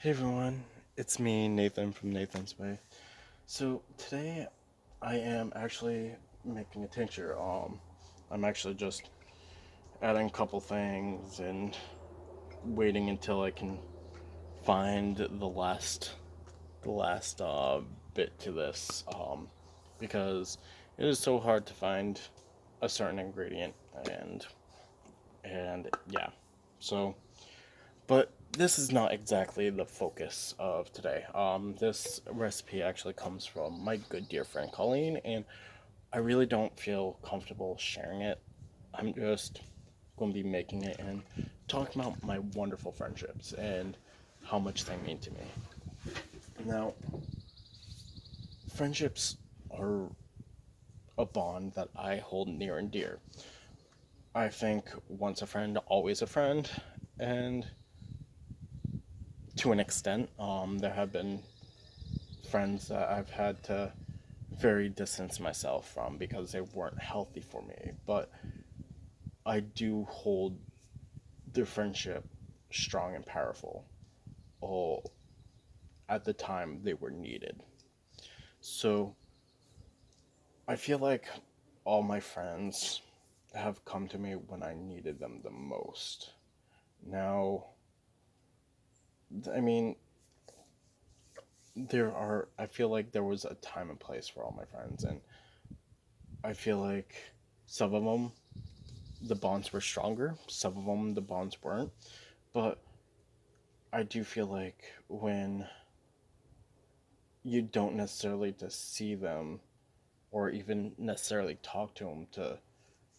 Hey everyone, it's me, Nathan from Nathan's Way. So today I am actually making a tincture. I'm actually just adding a couple things and waiting until I can find the last bit to this. Because it is so hard to find a certain ingredient and yeah. So But this is not exactly the focus of today. This recipe actually comes from my good dear friend Colleen, and I really don't feel comfortable sharing it. I'm just going to be making it and talking about my wonderful friendships and how much they mean to me. Now, friendships are a bond that I hold near and dear. I think once a friend, always a friend, and to an extent, there have been friends that I've had to very distance myself from because they weren't healthy for me. But I do hold the friendship strong and powerful. Oh, at the time they were needed. So I feel like all my friends have come to me when I needed them the most. Now, I mean, I feel like there was a time and place for all my friends, and I feel like some of them the bonds were stronger, some of them the bonds weren't. But I do feel like when you don't necessarily just see them or even necessarily talk to them to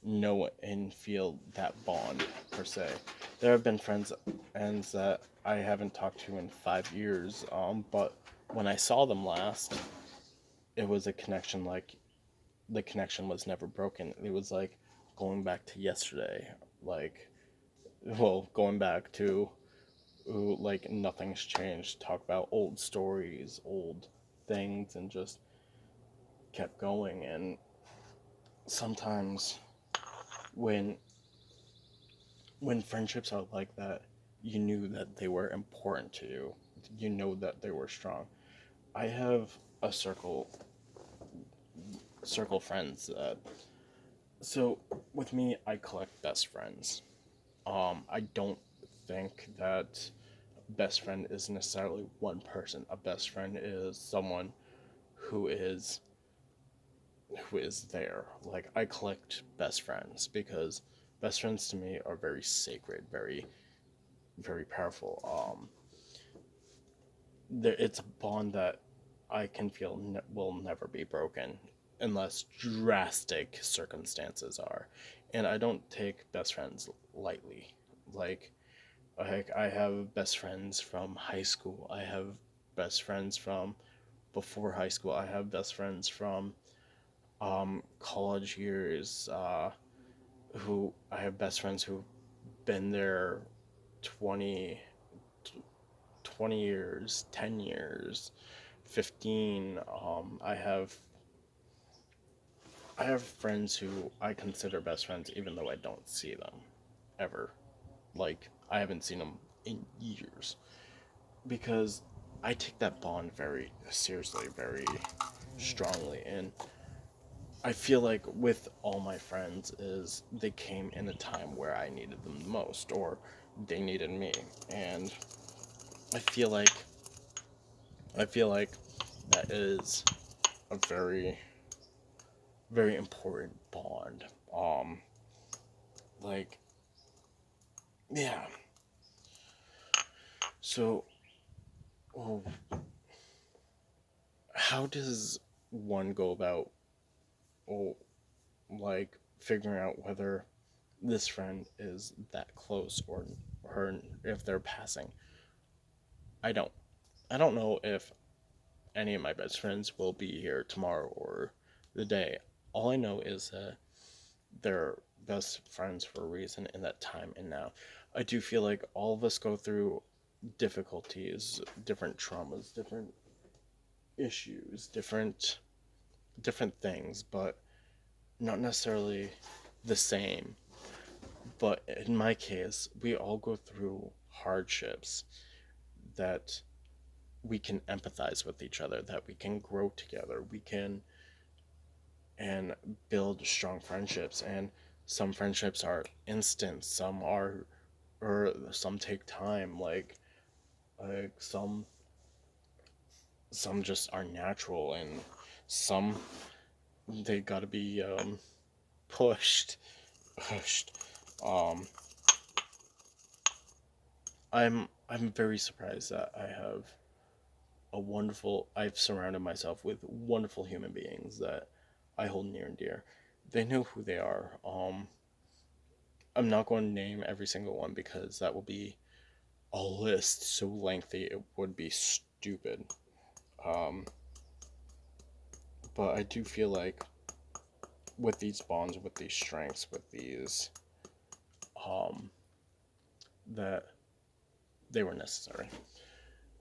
know and feel that bond per se. There have been friends that I haven't talked to in 5 years, but when I saw them last, it was a connection like the connection was never broken. It was like going back to yesterday, like going back to like nothing's changed. Talk about old stories, old things, and just kept going. And sometimes when when friendships are like that, you knew that they were important to you. You know that they were strong. I have a circle friends that so with me I collect best friends. I don't think that best friend is necessarily one person. A best friend is someone who is who is there. Like I collect best friends because best friends to me are very sacred, very powerful. It's a bond that I can feel will never be broken unless drastic circumstances are, and I don't take best friends lightly. Like I have best friends from high school. I have best friends from before high school. I have best friends from college years, who I have best friends who've been there 20, 20 years, 10 years, 15. I have friends who I consider best friends even though I don't see them ever. Like I haven't seen them in years because I take that bond very seriously, very strongly, and I feel like with all my friends is they came in a time where I needed them the most or they needed me. And I feel like I feel like that is a very important bond. Um like yeah. So oh, how does one go about oh, like figuring out whether this friend is that close or if they're passing? I don't I don't know if any of my best friends will be here tomorrow or the day. All I know is that they're best friends for a reason in that time and now. I do feel like all of us go through difficulties, different traumas, different issues, different things, but not necessarily the same. But in my case, we all go through hardships that we can empathize with each other, that we can grow together, we can and build strong friendships. And some friendships are instant, some are, or some take time, like some just are natural, and some they gotta be pushed pushed. um I'm very surprised that I've surrounded myself with wonderful human beings that I hold near and dear. They know who they are. I'm not going to name every single one because that will be a list so lengthy it would be stupid. Um, but I do feel like with these bonds, with these strengths, with these, um, that they were necessary.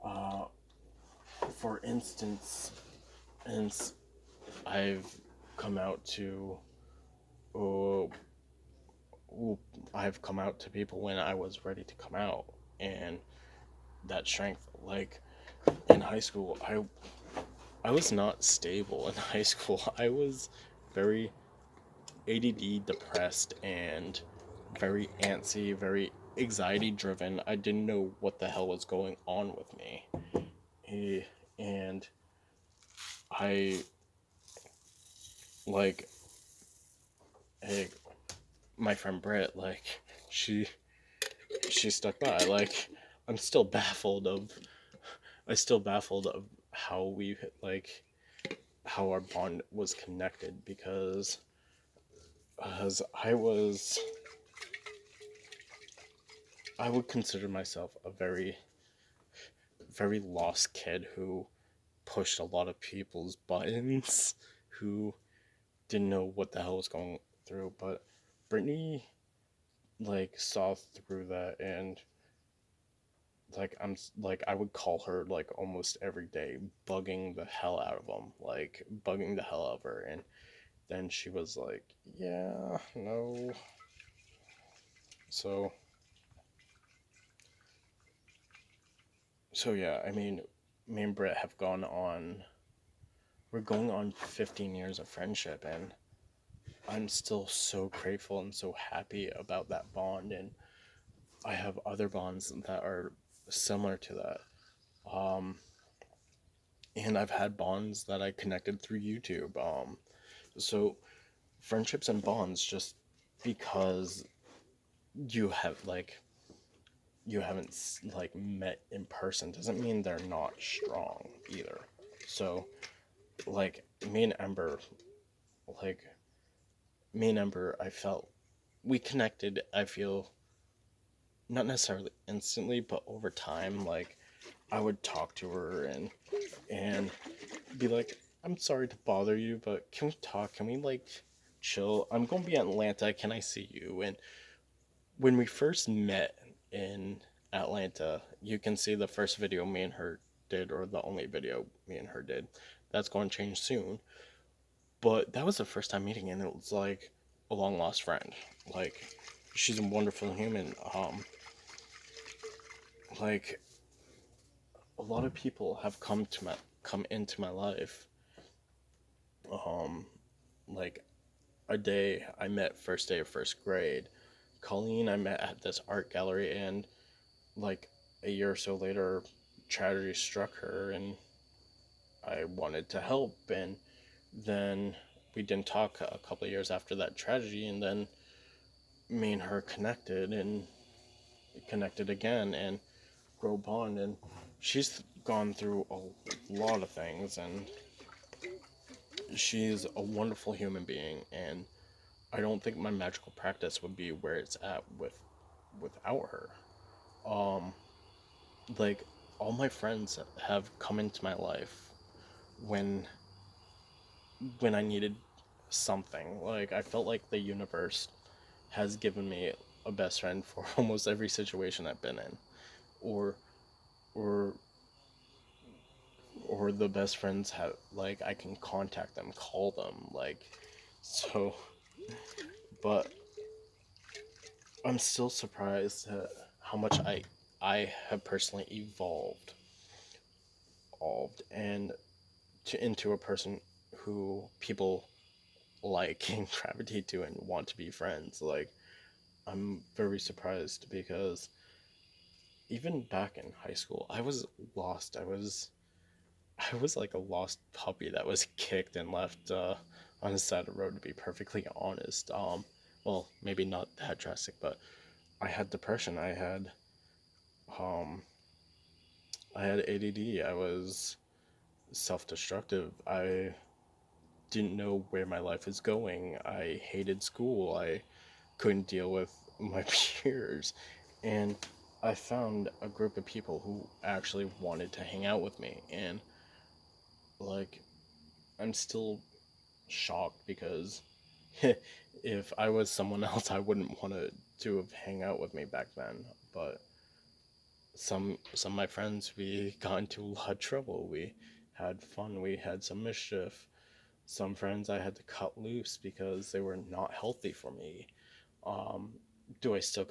Uh, for instance, I've come out to, uh, I've come out to people when I was ready to come out, and that strength, like in high school, I was not stable in high school. I was very ADD, depressed, and very antsy, very anxiety driven. I didn't know what the hell was going on with me. Eh, And I, like, hey, my friend Britt, like, she she stuck by. Like, I'm still baffled of, I still baffled of how we, like, how our bond was connected, because as I would consider myself a very lost kid who pushed a lot of people's buttons, who didn't know what the hell was going through. But Brittany, like, saw through that, and I would call her like almost every day, bugging the hell out of them, like bugging the hell out of her. And then she was like, yeah, no. So yeah, I mean, me and Britt have gone on, we're going on 15 years of friendship, and I'm still so grateful and so happy about that bond. And I have other bonds that are similar to that. Um, and I've had bonds that I connected through YouTube. So friendships and bonds, just because you have like you haven't like met in person, doesn't mean they're not strong either. So like me and Ember, like me and Ember, I felt we connected. I feel not necessarily instantly, but over time. Like I would talk to her and be like, I'm sorry to bother you, but can we talk? Can we like chill? I'm gonna be in Atlanta. Can I see you? And when we first met in Atlanta, you can see the first video me and her did, or the only video me and her did. That's going to change soon. But that was the first time meeting, and it was like a long lost friend. Like, she's a wonderful human. Like, a lot of people have come into my life. Um, like a day I met first day of first grade. Colleen I met at this art gallery, and like a year or so later, tragedy struck her, and I wanted to help. And then we didn't talk a couple of years after that tragedy, and then me and her connected, and connected again, and grow bond. And she's gone through a lot of things, and she's a wonderful human being. And I don't think my magical practice would be where it's at without her. Um, like, all my friends have come into my life when I needed something. Like, I felt like the universe has given me a best friend for almost every situation I've been in, or or or the best friends have, like, I can contact them, call them, like, so. But I'm still surprised at how much I have personally evolved evolved and into a person who people like and gravitate to and want to be friends. Like, I'm very surprised because even back in high school, I was lost. I was like a lost puppy that was kicked and left on the side of the road. To be perfectly honest, well, maybe not that drastic, but I had depression. Um, I had ADD. I was self-destructive. I didn't know where my life is going. I hated school. I couldn't deal with my peers, and I found a group of people who actually wanted to hang out with me, and like I'm still shocked because if I was someone else, I wouldn't want to have hang out with me back then. But some of my friends, we got into a lot of trouble. We had fun. We had some mischief. Some friends I had to cut loose because they were not healthy for me. Um, do I still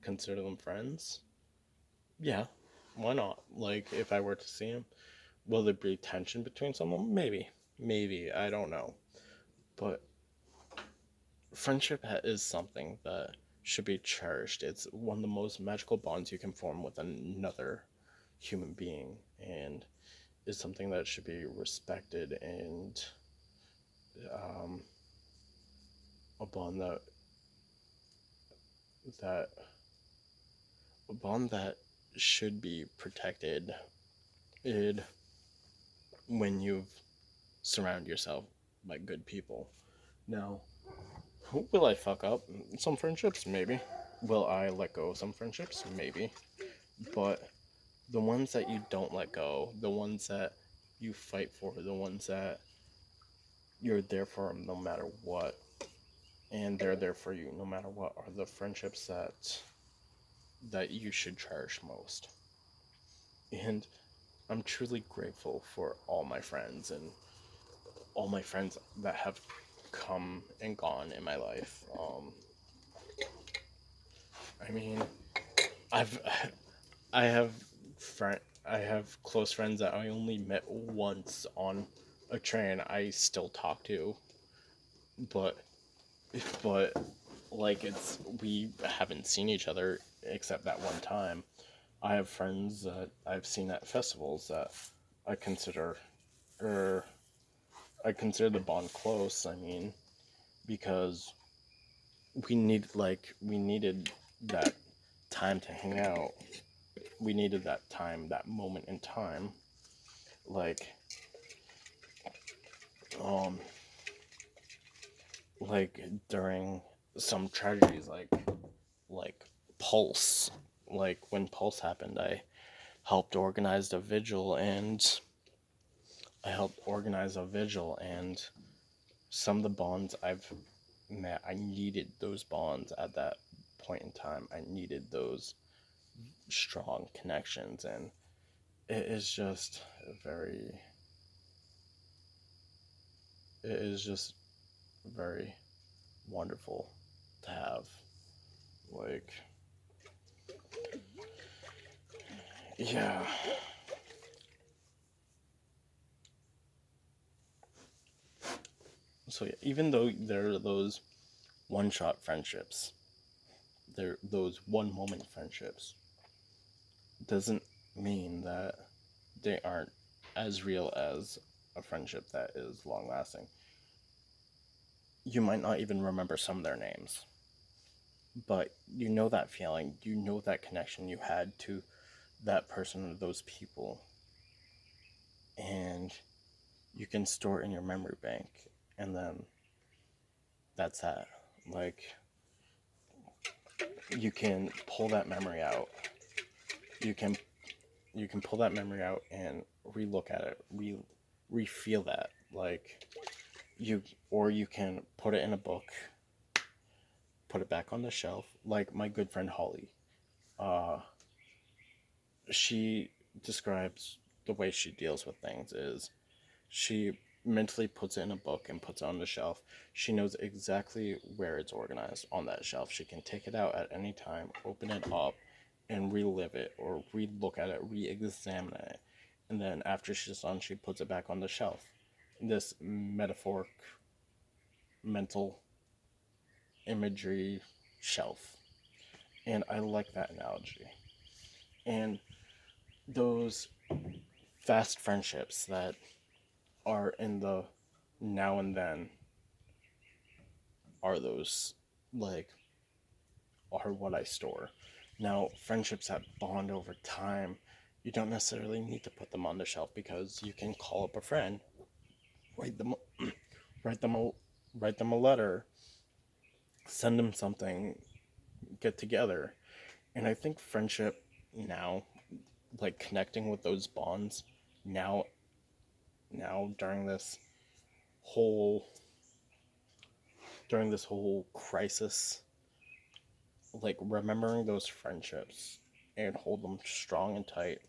consider them friends? Yeah, why not? Like, if I were to see them, will there be tension between some of them? Maybe. I don't know. But friendship is something that should be cherished. It's one of the most magical bonds you can form with another human being, and is something that should be respected, and um, a bond that a bond that should be protected. It when you surround yourself by good people. Now, will I fuck up some friendships? Maybe. Will I let go of some friendships? Maybe. But the ones that you don't let go, the ones that you fight for, the ones that you're there for them no matter what, and they're there for you no matter what, are the friendships that you should cherish most. And I'm truly grateful for all my friends and all my friends that have come and gone in my life. I mean, I've I have I have close friends that I only met once on a train. I still talk to, but but like it's we haven't seen each other except that one time. I have friends that I've seen at festivals that I consider or I consider the bond close. I mean, because we needed that time to hang out. We needed that time, that moment in time. Like um like during some tragedies like Pulse. Like when Pulse happened, helped organize a vigil and I helped organize a vigil and some of the bonds I've met, I needed those bonds at that point in time. I needed those strong connections, and it is just very it is just very wonderful to have. Like, yeah. So yeah, even though there are those one shot friendships, there those one moment friendships, doesn't mean that they aren't as real as a friendship that is long lasting. You might not even remember some of their names, but you know that feeling, you know that connection you had to that person or those people, and you can store it in your memory bank, and then that's that. Like, you can pull that memory out. You can pull that memory out and relook at it, re-feel that. Like, you or you can put it in a book, put it back on the shelf. Like my good friend Holly, uh, she describes the way she deals with things is she mentally puts it in a book and puts it on the shelf. She knows exactly where it's organized on that shelf. She can take it out at any time, open it up, and relive it or re-look at it, re-examine it. and then after she's done, she puts it back on the shelf. This metaphoric, mental imagery shelf. And I like that analogy. And those fast friendships that are in the now and then are those, like, are what I store. Now, friendships that bond over time, you don't necessarily need to put them on the shelf because you can call up a friend, write them, write them a, write them a letter, send them something, get together. And I think friendship now, like connecting with those bonds now, during whole this whole crisis, like remembering those friendships and hold them strong and tight.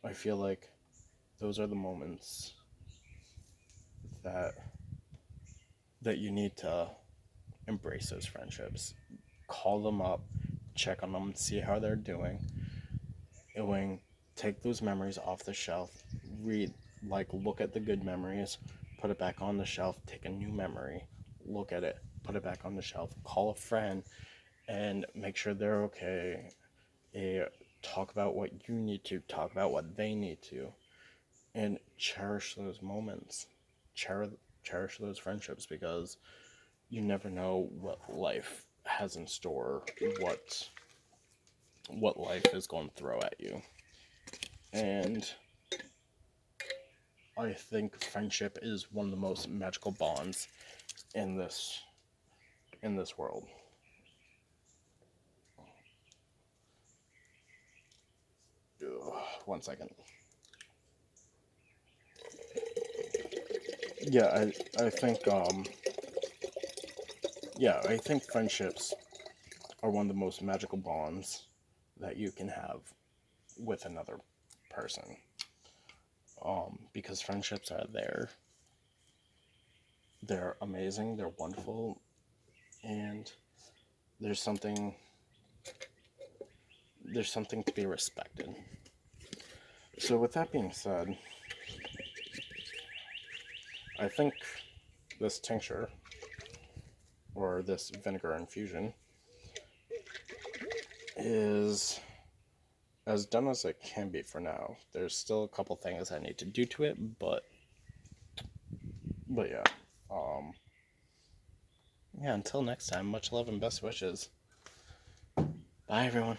I feel like those are the moments that you need to embrace those friendships. Call them up, check on them, see how they're doing, take those memories off the shelf, read, like, look at the good memories, put it back on the shelf, take a new memory, look at it, put it back on the shelf, call a friend, and make sure they're okay. Talk about what you need to, talk about what they need to, and cherish those moments. Cherish those friendships, because you never know what life has in store, what life is going to throw at you. And I think friendship is one of the most magical bonds in this world. Ugh, 1 second. Yeah, I think friendships are one of the most magical bonds that you can have with another person. Because friendships are there. They're amazing, they're wonderful, and there's something to be respected. So with that being said, I think this tincture, or this vinegar infusion, is as done as it can be for now. There's still a couple things I need to do to it, but yeah. Yeah, until next time, much love and best wishes. Bye, everyone.